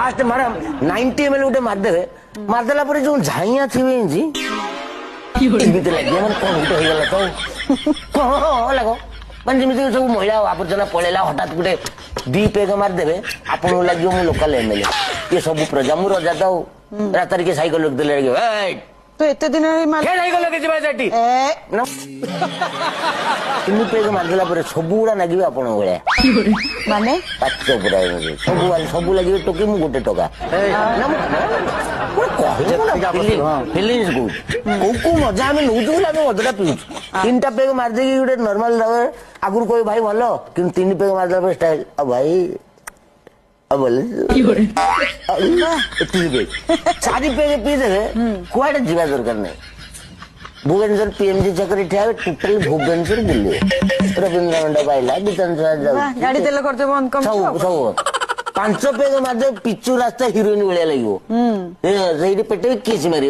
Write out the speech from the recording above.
fast madam 90 ml गोटे मारदेवे मारदेला पर जो झाइया थी एमती लगे मैंने कौन गोटे होगा तो कौन लगो मैं जमी सब महिला आवर्जना पलैला हठात गोटे 2 पेग मारदेवे आपन लगे मु लोकल एमएलए ये सब प्रजा मु रजा तो रात के साइकिल लोक देले तो एते दिन साइकिल लोके जिबा सेठी तीन पेग मारदेला पर सब गुड़ा नागिबे आपन भले माने पाच पूरा सब लगे टोकी मु गोटे टका फिलिंग्स को मजा आम नौ मजा पीऊ 3टा पेग मारदे गोटे नॉर्मल आगुर कोई भाई भल कि 3 पेग मारदेला स्टाइल अब भाई बोले 3 पेग 4 पेग पीदेवे कुआडे जीवा दरकार नहीं भुवनेश्वर पीएमजी चक्री ठिया टोटल भुवनेश्वर बुले रवींद्र मंडप आइला विधानसभा गाड़ी तेल खर्च बंद कम सब 5 पेग मारदे पिचू रास्ता हिरोइन भलिया लगे पेटे किस मार